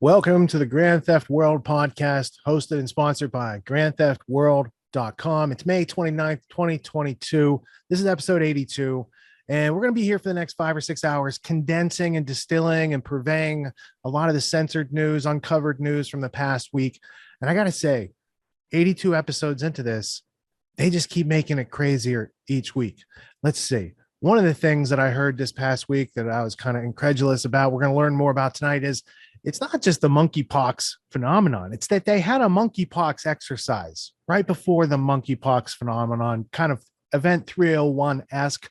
Welcome to the Grand Theft World podcast, hosted and sponsored by grandtheftworld.com. It's May 29th, 2022. This is episode 82, and we're going to be here for the next 5 or 6 hours, condensing and distilling and purveying a lot of the censored news, uncovered news from the past week. And I got to say, 82 episodes into this, they just keep making it crazier each week. Let's see. One of the things that I heard this past week that I was kind of incredulous about, we're going to learn more about tonight, is it's not just the monkeypox phenomenon. It's that they had a monkeypox exercise right before the monkeypox phenomenon, kind of Event 301-esque.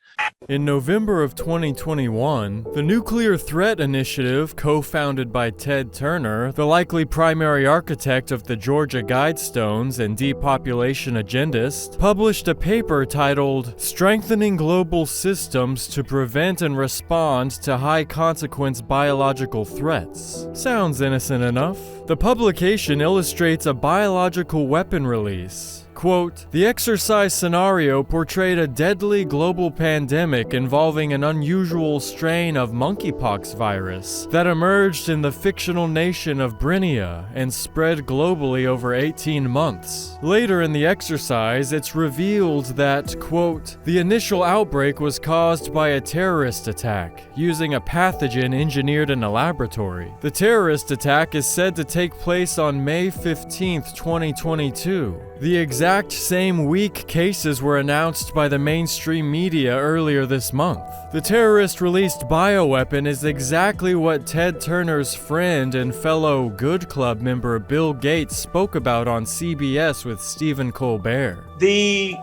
In November of 2021, the Nuclear Threat Initiative, co-founded by Ted Turner, the likely primary architect of the Georgia Guidestones and depopulation agendist, published a paper titled "Strengthening Global Systems to Prevent and Respond to High-Consequence Biological Threats." Sounds innocent enough. The publication illustrates a biological weapon release. Quote, "The exercise scenario portrayed a deadly global pandemic involving an unusual strain of monkeypox virus that emerged in the fictional nation of Brinia and spread globally over 18 months. Later in the exercise, it's revealed that, quote, the initial outbreak was caused by a terrorist attack using a pathogen engineered in a laboratory. The terrorist attack is said to take place on May 15th, 2022. The exact same week cases were announced by the mainstream media earlier this month. The terrorist-released bioweapon is exactly what Ted Turner's friend and fellow Good Club member Bill Gates spoke about on CBS with Stephen Colbert. The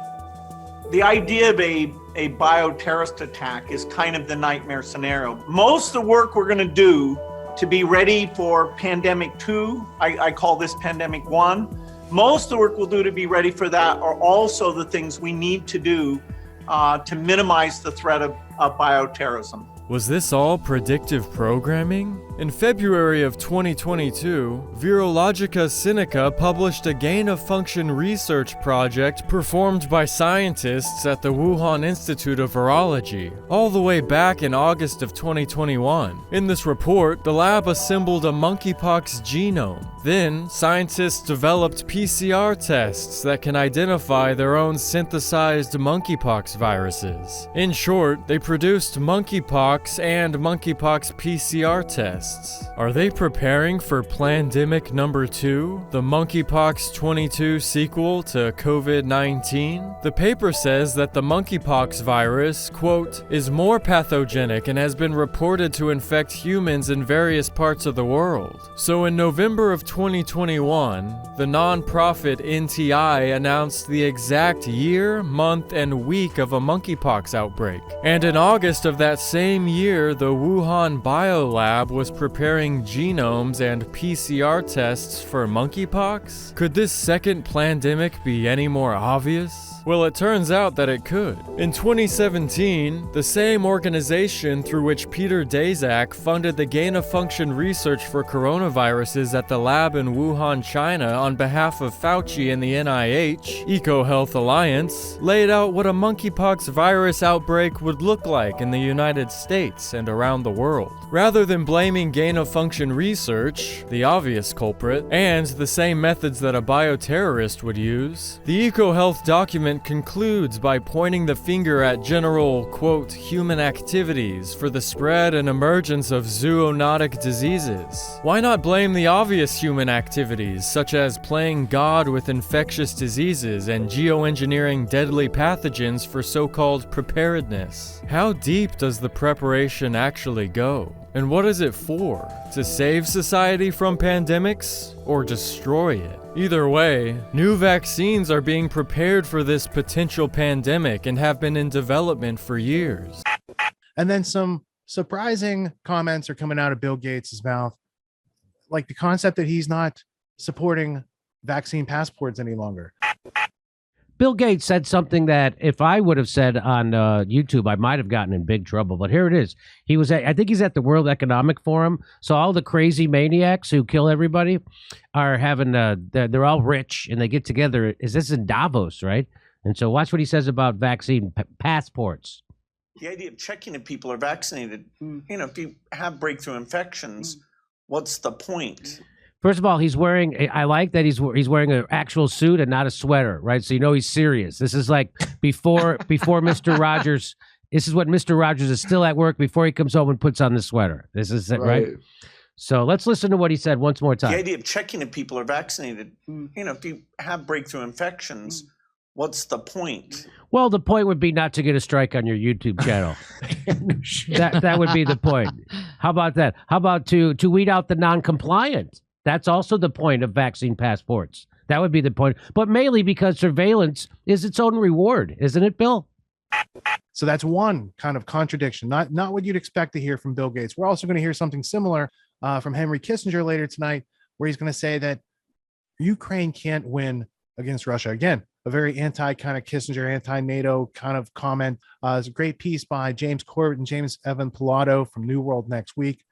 idea of a bioterrorist attack is kind of the nightmare scenario. Most of the work we're going to do to be ready for pandemic 2, I call this pandemic 1, most of the work we'll do to be ready for that are also the things we need to do to minimize the threat of bioterrorism. Was this all predictive programming? In February of 2022, Virologica Sinica published a gain-of-function research project performed by scientists at the Wuhan Institute of Virology, all the way back in August of 2021. In this report, the lab assembled a monkeypox genome. Then, scientists developed PCR tests that can identify their own synthesized monkeypox viruses. In short, they produced monkeypox and monkeypox PCR tests. Are they preparing for Plandemic number 2, the Monkeypox 22 sequel to COVID-19? The paper says that the monkeypox virus, quote, is more pathogenic and has been reported to infect humans in various parts of the world. So in November of 2021, the non-profit NTI announced the exact year, month, and week of a monkeypox outbreak. And in August of that same year, the Wuhan Biolab was preparing genomes and PCR tests for monkeypox? Could this second plandemic be any more obvious? Well, it turns out that it could. In 2017, the same organization through which Peter Daszak funded the gain-of-function research for coronaviruses at the lab in Wuhan, China on behalf of Fauci and the NIH, EcoHealth Alliance, laid out what a monkeypox virus outbreak would look like in the United States and around the world. Rather than blaming gain-of-function research, the obvious culprit, and the same methods that a bioterrorist would use, the EcoHealth document concludes by pointing the finger at general, quote, human activities for the spread and emergence of zoonotic diseases. Why not blame the obvious human activities, such as playing God with infectious diseases and geoengineering deadly pathogens for so-called preparedness? How deep does the preparation actually go? And what is it for? To save society from pandemics or destroy it? Either way, new vaccines are being prepared for this potential pandemic and have been in development for years. And then some surprising comments are coming out of Bill Gates' mouth, like the concept that he's not supporting vaccine passports any longer. Bill Gates said something that if I would have said on YouTube, I might have gotten in big trouble. But here it is. He was I think he's at the World Economic Forum. So all the crazy maniacs who kill everybody are having, they're all rich and they get together. Is this in Davos, right? And so watch what he says about vaccine passports. The idea of checking if people are vaccinated, you know, if you have breakthrough infections, What's the point? First of all, he's wearing. I like that he's wearing an actual suit and not a sweater, right? So you know he's serious. This is like before Mr. Rogers. This is what Mr. Rogers is still at work before he comes home and puts on the sweater. This is it, right? So let's listen to what he said once more time. The idea of checking if people are vaccinated, if you have breakthrough infections, what's the point? Well, the point would be not to get a strike on your YouTube channel. that would be the point. How about that? How about to weed out the non-compliant? That's also the point of vaccine passports. That would be the point. But mainly because surveillance is its own reward, isn't it, Bill? So that's one kind of contradiction, not what you'd expect to hear from Bill Gates. We're also going to hear something similar from Henry Kissinger later tonight, where he's going to say that Ukraine can't win against Russia. Again, a very anti kind of Kissinger, anti-NATO kind of comment. It's a great piece by James Corbett and James Evan Pilato from New World Next Week.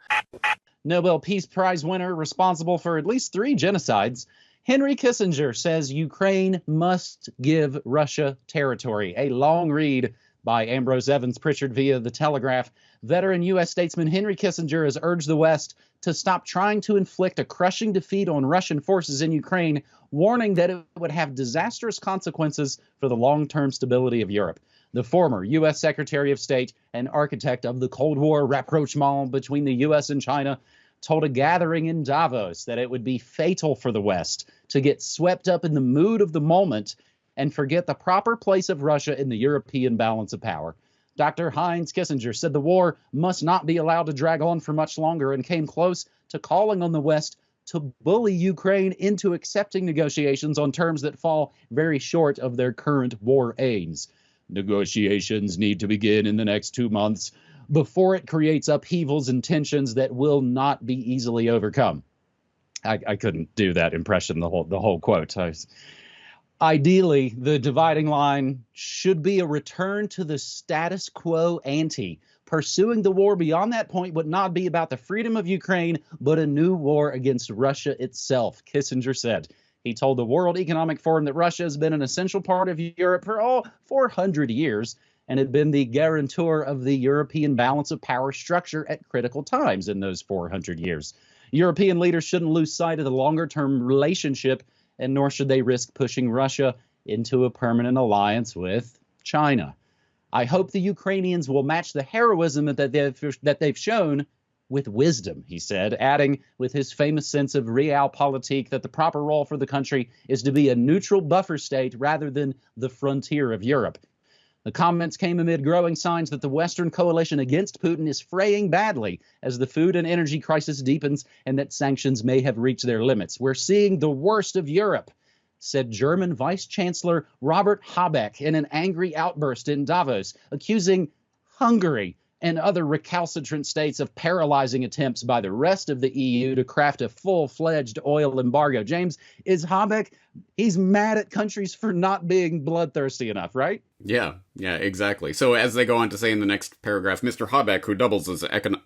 Nobel Peace Prize winner responsible for at least 3 genocides. Henry Kissinger says Ukraine must give Russia territory. A long read by Ambrose Evans Pritchard via The Telegraph. Veteran U.S. statesman Henry Kissinger has urged the West to stop trying to inflict a crushing defeat on Russian forces in Ukraine, warning that it would have disastrous consequences for the long-term stability of Europe. The former U.S. Secretary of State and architect of the Cold War rapprochement between the U.S. and China told a gathering in Davos that it would be fatal for the West to get swept up in the mood of the moment and forget the proper place of Russia in the European balance of power. Dr. Heinz Kissinger said the war must not be allowed to drag on for much longer and came close to calling on the West to bully Ukraine into accepting negotiations on terms that fall very short of their current war aims. Negotiations need to begin in the next 2 months before it creates upheavals and tensions that will not be easily overcome. I couldn't do that impression, the whole quote. Ideally, the dividing line should be a return to the status quo ante. Pursuing the war beyond that point would not be about the freedom of Ukraine, but a new war against Russia itself, Kissinger said. He told the World Economic Forum that Russia has been an essential part of Europe for all 400 years and had been the guarantor of the European balance of power structure at critical times in those 400 years. European leaders shouldn't lose sight of the longer-term relationship, and nor should they risk pushing Russia into a permanent alliance with China. I hope the Ukrainians will match the heroism that they've shown with wisdom, he said, adding with his famous sense of realpolitik that the proper role for the country is to be a neutral buffer state rather than the frontier of Europe. The comments came amid growing signs that the Western coalition against Putin is fraying badly as the food and energy crisis deepens and that sanctions may have reached their limits. We're seeing the worst of Europe, said German Vice Chancellor Robert Habeck in an angry outburst in Davos, accusing Hungary and other recalcitrant states of paralyzing attempts by the rest of the EU to craft a full-fledged oil embargo. James, is Habeck, he's mad at countries for not being bloodthirsty enough, right? Yeah, exactly. So as they go on to say in the next paragraph, Mr. Habeck, who doubles as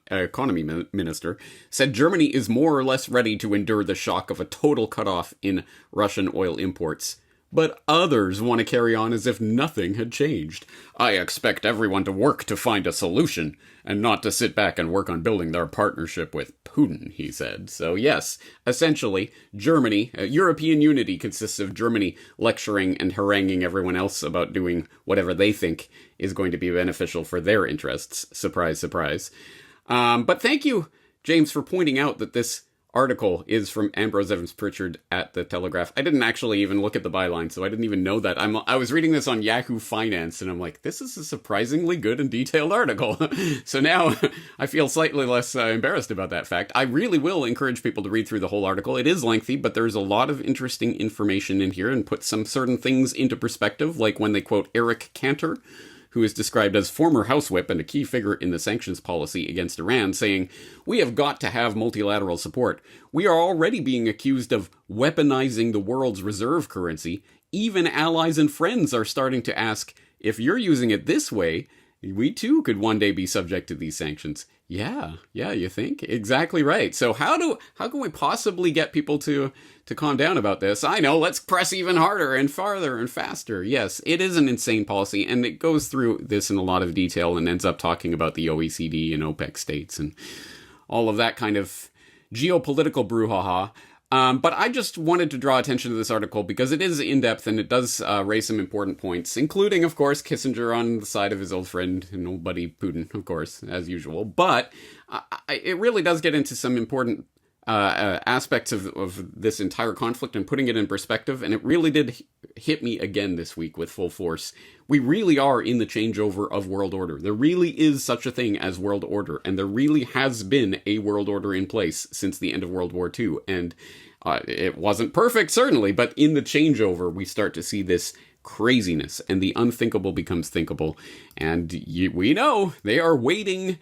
economy minister, said Germany is more or less ready to endure the shock of a total cutoff in Russian oil imports. But others want to carry on as if nothing had changed. I expect everyone to work to find a solution, and not to sit back and work on building their partnership with Putin, he said. So yes, essentially, Germany, European unity consists of Germany lecturing and haranguing everyone else about doing whatever they think is going to be beneficial for their interests. Surprise, surprise. But thank you, James, for pointing out that this article is from Ambrose Evans Pritchard at The Telegraph. I didn't actually even look at the byline, so I didn't even know that. I was reading this on Yahoo Finance, and I'm like, this is a surprisingly good and detailed article. So now I feel slightly less embarrassed about that fact. I really will encourage people to read through the whole article. It is lengthy, but there's a lot of interesting information in here and put some certain things into perspective, like when they quote Eric Cantor, who is described as former House Whip and a key figure in the sanctions policy against Iran, saying, "We have got to have multilateral support. We are already being accused of weaponizing the world's reserve currency. Even allies and friends are starting to ask, if you're using it this way, we too could one day be subject to these sanctions." Yeah, you think? Exactly right. So how can we possibly get people to calm down about this? I know, let's press even harder and farther and faster. Yes, it is an insane policy, and it goes through this in a lot of detail and ends up talking about the OECD and OPEC states and all of that kind of geopolitical brouhaha. But I just wanted to draw attention to this article because it is in-depth and it does raise some important points, including, of course, Kissinger on the side of his old friend and old buddy Putin, of course, as usual. But it really does get into some important aspects of this entire conflict and putting it in perspective, and it really did hit me again this week with full force. We really are in the changeover of world order. There really is such a thing as world order, and there really has been a world order in place since the end of World War II, and it wasn't perfect, certainly, but in the changeover, we start to see this craziness, and the unthinkable becomes thinkable, and we know they are waiting.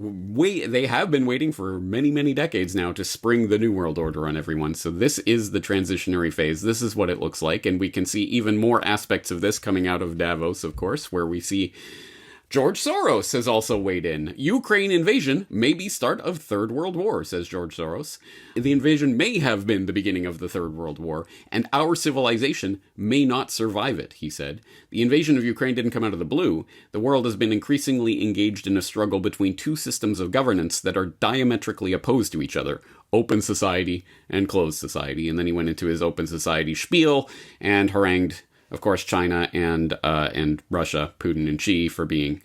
They have been waiting for many, many decades now to spring the new world order on everyone. So this is the transitionary phase. This is what it looks like. And we can see even more aspects of this coming out of Davos, of course, where we see George Soros has also weighed in. Ukraine invasion may be start of Third World War, says George Soros. The invasion may have been the beginning of the Third World War, and our civilization may not survive it, he said. The invasion of Ukraine didn't come out of the blue. The world has been increasingly engaged in a struggle between two systems of governance that are diametrically opposed to each other. Open society and closed society. And then he went into his open society spiel and harangued, of course, China and Russia, Putin and Xi, for being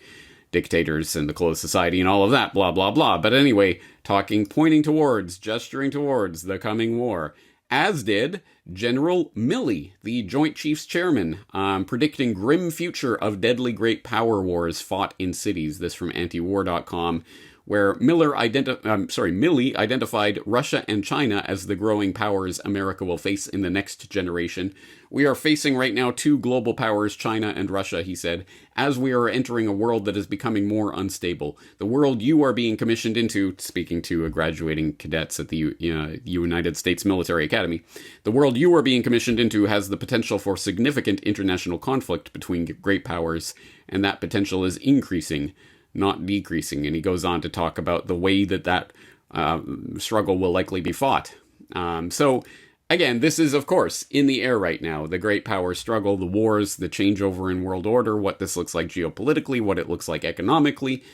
dictators and the closed society and all of that, blah, blah, blah. But anyway, pointing towards, gesturing towards the coming war, as did General Milley, the Joint Chiefs Chairman, predicting grim future of deadly great power wars fought in cities. This from antiwar.com. Where Milley identified Russia and China as the growing powers America will face in the next generation. We are facing right now two global powers, China and Russia, he said, as we are entering a world that is becoming more unstable. The world you are being commissioned into, speaking to graduating cadets at the United States Military Academy, the world you are being commissioned into has the potential for significant international conflict between great powers, and that potential is increasing, not decreasing. And he goes on to talk about the way that struggle will likely be fought. So, again, this is, of course, in the air right now. The great power struggle, the wars, the changeover in world order, what this looks like geopolitically, what it looks like economically.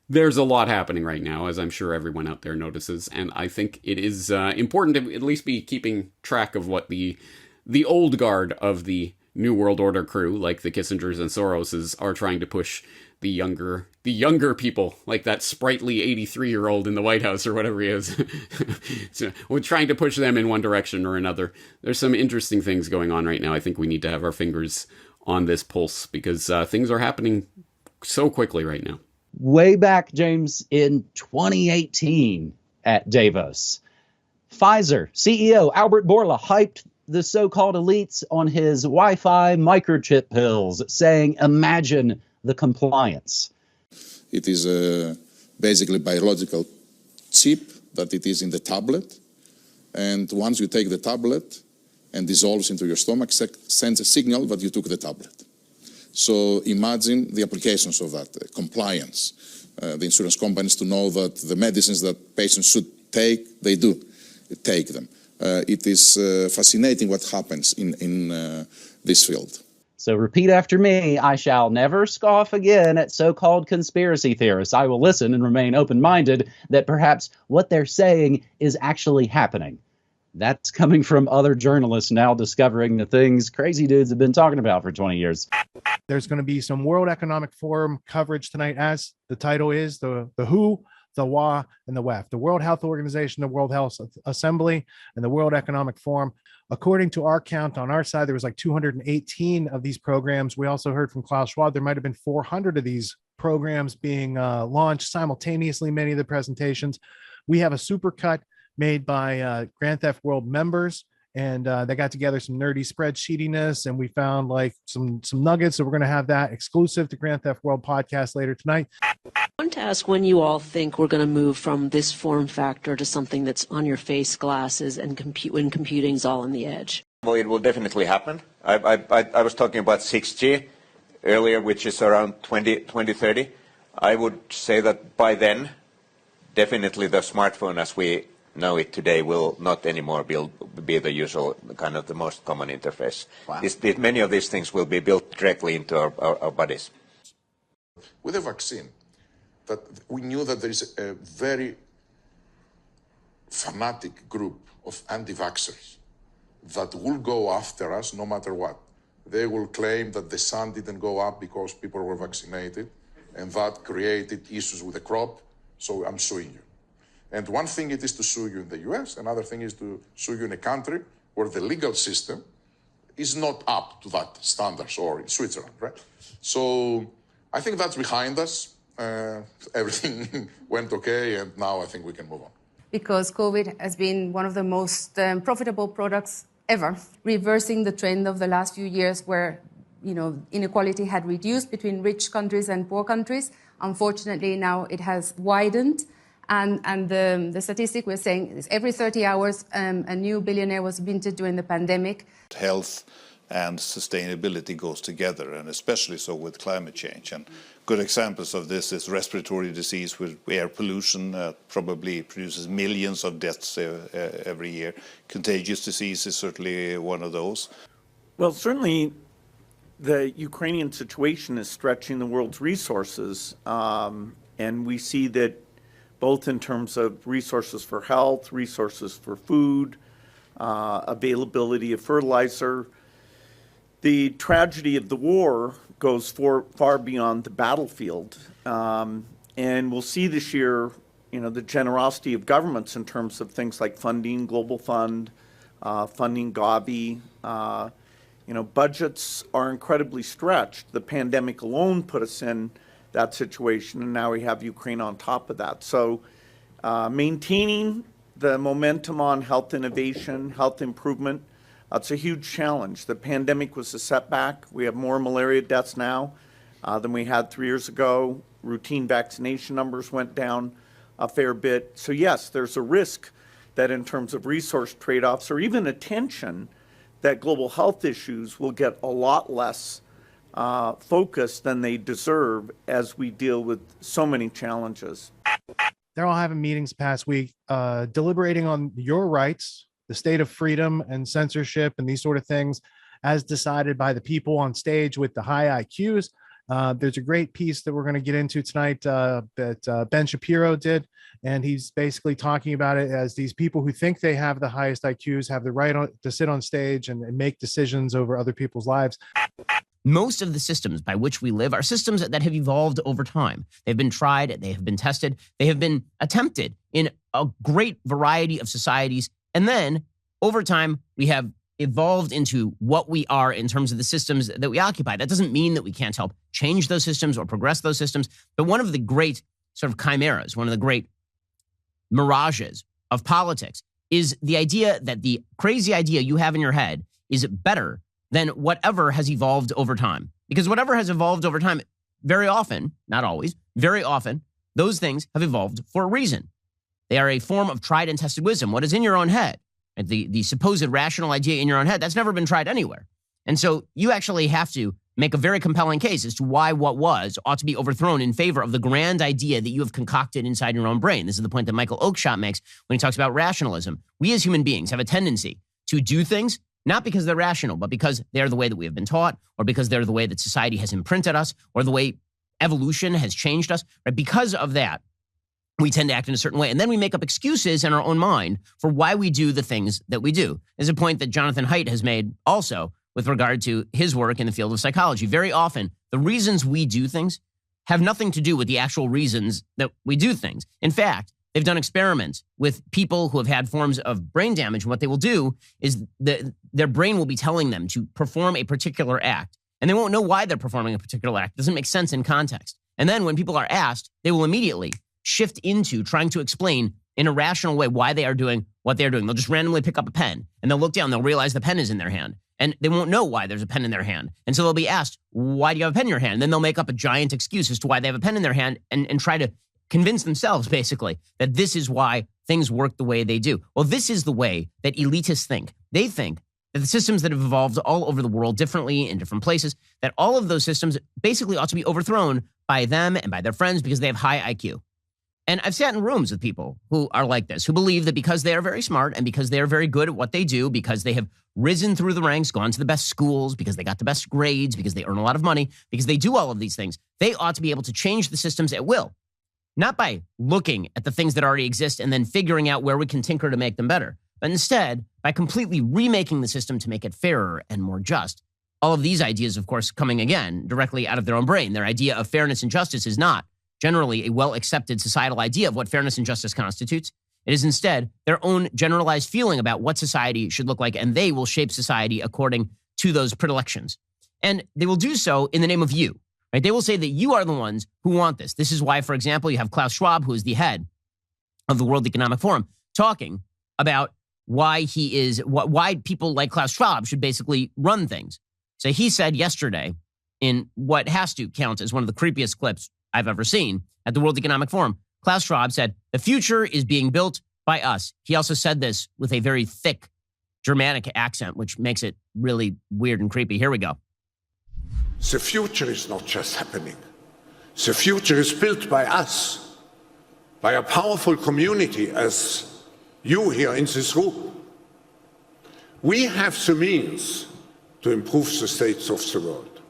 There's a lot happening right now, as I'm sure everyone out there notices. And I think it is important to at least be keeping track of what the old guard of the New World Order crew, like the Kissingers and Soroses, are trying to push the younger people, like that sprightly 83-year-old in the White House or whatever he is. So we're trying to push them in one direction or another. There's some interesting things going on right now. I think we need to have our fingers on this pulse because things are happening so quickly right now. Way back, James, in 2018 at Davos, Pfizer CEO Albert Bourla hyped the so-called elites on his Wi-Fi microchip pills, saying, imagine the compliance. It is basically biological chip that it is in the tablet. And once you take the tablet and dissolves into your stomach, sends a signal that you took the tablet. So imagine the applications of that, compliance. The insurance companies to know that the medicines that patients should take, they do take them. It is fascinating what happens in this field. So repeat after me. I shall never scoff again at so-called conspiracy theorists. I will listen and remain open-minded that perhaps what they're saying is actually happening. That's coming from other journalists now discovering the things crazy dudes have been talking about for 20 years. There's going to be some World Economic Forum coverage tonight, as the title is, the WHO, the WHA, and the WEF, the World Health Organization, the World Health Assembly, and the World Economic Forum. According to our count on our side, there was like 218 of these programs. We also heard from Klaus Schwab there might have been 400 of these programs being launched simultaneously, many of the presentations. We have a supercut made by Grand Theft World members, and they got together some nerdy spreadsheetiness, and we found like some nuggets. So we're going to have that exclusive to Grand Theft World podcast later tonight. I want to ask when you all think we're going to move from this form factor to something that's on your face glasses and when computing's all on the edge. Well, it will definitely happen. I was talking about 6G earlier, which is around 2030. I would say that by then, definitely the smartphone as we know it today will not anymore be the usual kind of the most common interface. Wow. Many of these things will be built directly into our bodies. With the vaccine, that we knew that there is a very fanatic group of anti-vaxxers that will go after us no matter what. They will claim that the sun didn't go up because people were vaccinated, and that created issues with the crop, so I'm suing you. And one thing it is to sue you in the US, another thing is to sue you in a country where the legal system is not up to that standards, or in Switzerland, right? So I think that's behind us. Everything went okay, and now I think we can move on. Because COVID has been one of the most profitable products ever, reversing the trend of the last few years where, inequality had reduced between rich countries and poor countries. Unfortunately, now it has widened. And the statistic we're saying is every 30 hours, a new billionaire was minted during the pandemic. Health and sustainability goes together, and especially so with climate change. And good examples of this is respiratory disease with air pollution, probably produces millions of deaths every year. Contagious disease is certainly one of those. Well, certainly the Ukrainian situation is stretching the world's resources, and we see that both in terms of resources for health, resources for food, availability of fertilizer. The tragedy of the war goes far beyond the battlefield. And we'll see this year, the generosity of governments in terms of things like funding, Global Fund, funding Gavi. Budgets are incredibly stretched. The pandemic alone put us in that situation, and now we have Ukraine on top of that. So maintaining the momentum on health innovation, health improvement, that's a huge challenge. The pandemic was a setback. We have more malaria deaths now than we had 3 years ago. Routine vaccination numbers went down a fair bit. So yes, there's a risk that in terms of resource trade-offs or even attention, that global health issues will get a lot less focus than they deserve as we deal with so many challenges. They're all having meetings past week, deliberating on your rights, the state of freedom and censorship and these sort of things as decided by the people on stage with the high IQs. There's a great piece that we're going to get into tonight that Ben Shapiro did, and he's basically talking about it as these people who think they have the highest IQs have the right to sit on stage and make decisions over other people's lives. Most of the systems by which we live are systems that have evolved over time. They've been tried, they have been tested, they have been attempted in a great variety of societies. And then over time, we have evolved into what we are in terms of the systems that we occupy. That doesn't mean that we can't help change those systems or progress those systems. But one of the great sort of chimeras, one of the great mirages of politics is the idea that the crazy idea you have in your head is better than whatever has evolved over time. Because whatever has evolved over time, very often, not always, very often, those things have evolved for a reason. They are a form of tried and tested wisdom. What is in your own head, the supposed rational idea in your own head, that's never been tried anywhere. And so you actually have to make a very compelling case as to why what was ought to be overthrown in favor of the grand idea that you have concocted inside your own brain. This is the point that Michael Oakeshott makes when he talks about rationalism. We as human beings have a tendency to do things not because they're rational, but because they're the way that we have been taught, or because they're the way that society has imprinted us, or the way evolution has changed us. Right? Because of that, we tend to act in a certain way. And then we make up excuses in our own mind for why we do the things that we do. There's a point that Jonathan Haidt has made also with regard to his work in the field of psychology. Very often, the reasons we do things have nothing to do with the actual reasons that we do things. In fact, they've done experiments with people who have had forms of brain damage. And what they will do is their brain will be telling them to perform a particular act. And they won't know why they're performing a particular act. It doesn't make sense in context. And then when people are asked, they will immediately shift into trying to explain in a rational way why they are doing what they're doing. They'll just randomly pick up a pen and they'll look down. They'll realize the pen is in their hand. And they won't know why there's a pen in their hand. And so they'll be asked, why do you have a pen in your hand? And then they'll make up a giant excuse as to why they have a pen in their hand and try to convince themselves, basically, that this is why things work the way they do. Well, this is the way that elitists think. They think that the systems that have evolved all over the world differently in different places, that all of those systems basically ought to be overthrown by them and by their friends because they have high IQ. And I've sat in rooms with people who are like this, who believe that because they are very smart and because they are very good at what they do, because they have risen through the ranks, gone to the best schools, because they got the best grades, because they earn a lot of money, because they do all of these things, they ought to be able to change the systems at will. not by looking at the things that already exist and then figuring out where we can tinker to make them better, but instead by completely remaking the system to make it fairer and more just. All of these ideas, of course, coming again directly out of their own brain. Their idea of fairness and justice is not generally a well-accepted societal idea of what fairness and justice constitutes. It is instead their own generalized feeling about what society should look like, and they will shape society according to those predilections. And they will do so in the name of you, right? They will say that you are the ones who want this. This is why, for example, you have Klaus Schwab, who is the head of the World Economic Forum, talking about why people like Klaus Schwab should basically run things. So he said yesterday, in what has to count as one of the creepiest clips I've ever seen at the World Economic Forum, Klaus Schwab said, "The future is being built by us." He also said this with a very thick Germanic accent, which makes it really weird and creepy. Here we go. The future is not just happening. The future is built by us, by a powerful community as you here in this room. We have the means to improve the states of the world.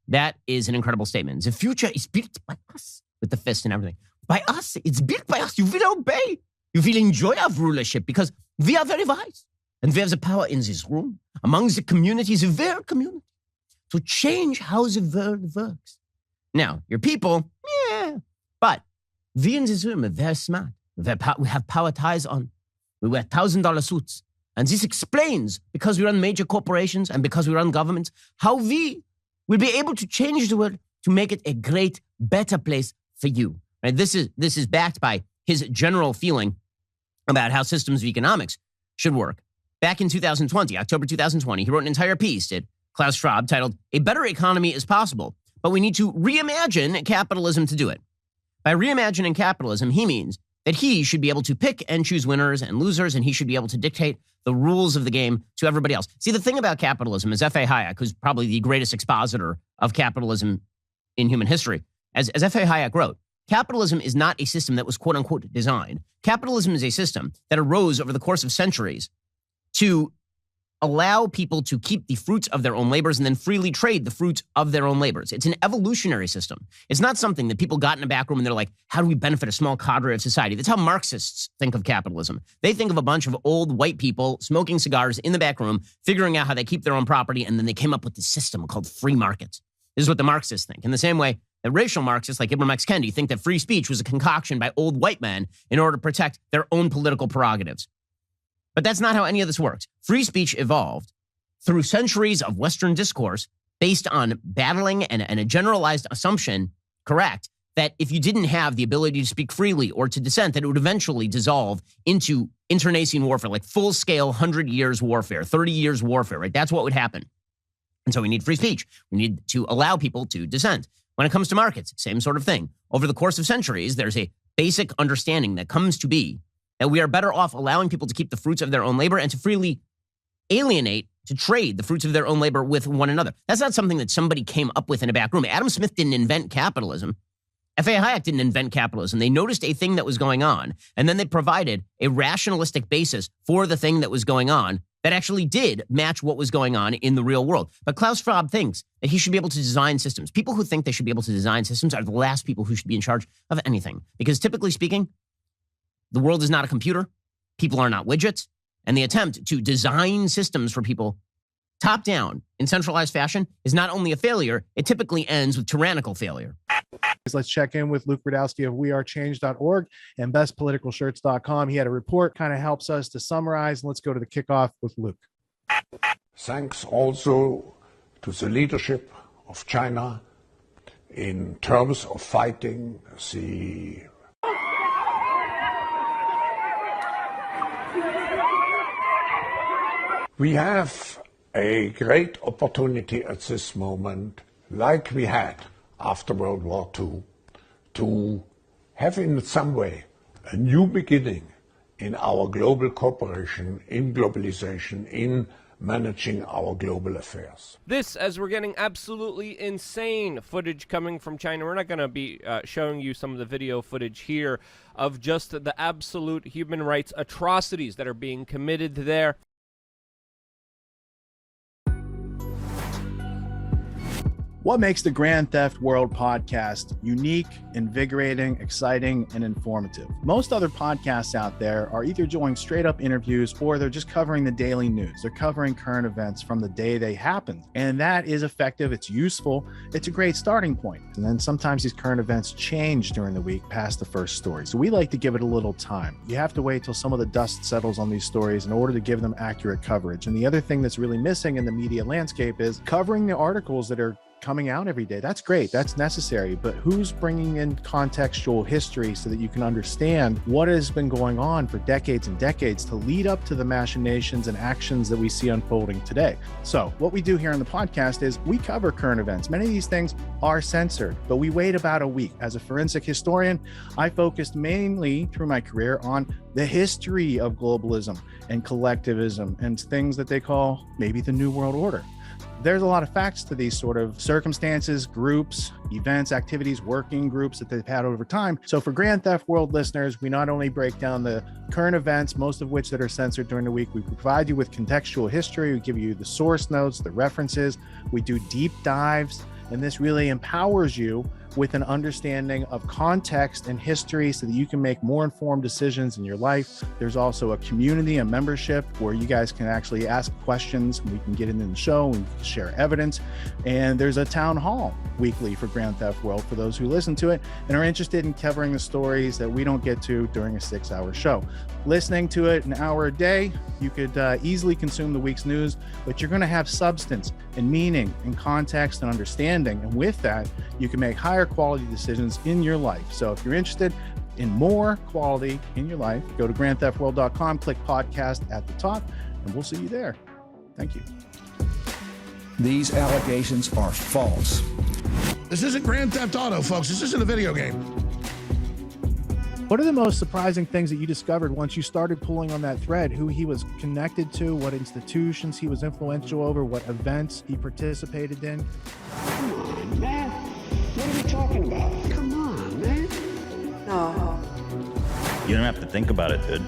That is an incredible statement. The future is built by us, with the fist and everything. By us, it's built by us. You will obey. You will enjoy our rulership because we are very wise. And we have the power in this room, among the communities, the very community, to change how the world works. Now, your people, yeah, but we in this room are very smart. We have power ties on. We wear $1,000 suits. And this explains, because we run major corporations and because we run governments, how we will be able to change the world to make it a great, better place for you. Right? This is backed by his general feeling about how systems of economics should work. Back in 2020, October 2020, he wrote an entire piece, did Klaus Schwab, titled, "A Better Economy is Possible, but we need to reimagine capitalism to do it." By reimagining capitalism, he means that he should be able to pick and choose winners and losers, and he should be able to dictate the rules of the game to everybody else. See, the thing about capitalism is F.A. Hayek, who's probably the greatest expositor of capitalism in human history, as F.A. Hayek wrote, capitalism is not a system that was quote-unquote designed. Capitalism is a system that arose over the course of centuries to allow people to keep the fruits of their own labors and then freely trade the fruits of their own labors. It's an evolutionary system. It's not something that people got in a back room and they're like, how do we benefit a small cadre of society? That's how Marxists think of capitalism. They think of a bunch of old white people smoking cigars in the back room, figuring out how they keep their own property, and then they came up with this system called free markets. This is what the Marxists think. In the same way that racial Marxists like Ibram X. Kendi think that free speech was a concoction by old white men in order to protect their own political prerogatives. But that's not how any of this works. Free speech evolved through centuries of Western discourse based on battling and a generalized assumption, correct, that if you didn't have the ability to speak freely or to dissent, that it would eventually dissolve into internecine warfare, like full-scale 100 years warfare, 30 years warfare, right? That's what would happen. And so we need free speech. We need to allow people to dissent. When it comes to markets, same sort of thing. Over the course of centuries, there's a basic understanding that comes to be that we are better off allowing people to keep the fruits of their own labor and to freely alienate, to trade the fruits of their own labor with one another. That's not something that somebody came up with in a back room. Adam Smith didn't invent capitalism. F.A. Hayek didn't invent capitalism. They noticed a thing that was going on, and then they provided a rationalistic basis for the thing that was going on that actually did match what was going on in the real world. But Klaus Schwab thinks that he should be able to design systems. People who think they should be able to design systems are the last people who should be in charge of anything. Because typically speaking, the world is not a computer. People are not widgets. And the attempt to design systems for people top down in centralized fashion is not only a failure, it typically ends with tyrannical failure. Let's check in with Luke Rudowski of wearechange.org and bestpoliticalshirts.com. He had a report, kind of helps us to summarize. Let's go to the kickoff with Luke. Thanks also to the leadership of China in terms of fighting the We have a great opportunity at this moment, like we had after World War II, to have in some way a new beginning in our global cooperation, in globalization, in managing our global affairs. This, as we're getting absolutely insane footage coming from China. We're not going to be showing you some of the video footage here of just the absolute human rights atrocities that are being committed there. What makes the Grand Theft World podcast unique, invigorating, exciting, and informative? Most other podcasts out there are either doing straight up interviews or they're just covering the daily news. They're covering current events from the day they happen. And that is effective. It's useful. It's a great starting point. And then sometimes these current events change during the week past the first story. So we like to give it a little time. You have to wait till some of the dust settles on these stories in order to give them accurate coverage. And the other thing that's really missing in the media landscape is covering the articles that are coming out every day. That's great. That's necessary. But who's bringing in contextual history so that you can understand what has been going on for decades and decades to lead up to the machinations and actions that we see unfolding today? So what we do here on the podcast is we cover current events. Many of these things are censored, but we wait about a week. As a forensic historian, I focused mainly through my career on the history of globalism and collectivism and things that they call maybe the New World Order. There's a lot of facts to these sort of circumstances, groups, events, activities, working groups that they've had over time. So for Grand Theft World listeners, we not only break down the current events, most of which that are censored during the week, we provide you with contextual history, we give you the source notes, the references, we do deep dives, and this really empowers you with an understanding of context and history so that you can make more informed decisions in your life. There's also a community, a membership where you guys can actually ask questions. We can get into the show, we can share evidence. And there's a town hall weekly for Grand Theft World for those who listen to it and are interested in covering the stories that we don't get to during a 6-hour show. Listening to it an hour a day, you could easily consume the week's news, but you're going to have substance and meaning and context and understanding. And with that, you can make higher quality decisions in your life. So if you're interested in more quality in your life, go to grandtheftworld.com, click podcast at the top, and we'll see you there. Thank you. These allegations are false. This isn't Grand Theft Auto, folks. This isn't a video game. What are the most surprising things that you discovered once you started pulling on that thread? Who he was connected to, what institutions he was influential over, what events he participated in? Come on, man. What are we talking about? Come on, man. No. You don't have to think about it, dude.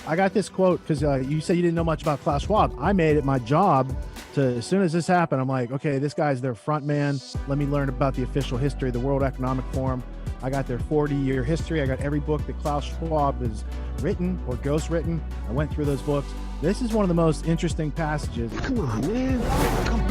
I got this quote because you said you didn't know much about Klaus Schwab. I made it my job to, as soon as this happened, I'm like, okay, this guy's their front man. Let me learn about the official history of the World Economic Forum. I got their 40-year history. I got every book that Klaus Schwab has written or ghostwritten. I went through those books. This is one of the most interesting passages. Come on, man.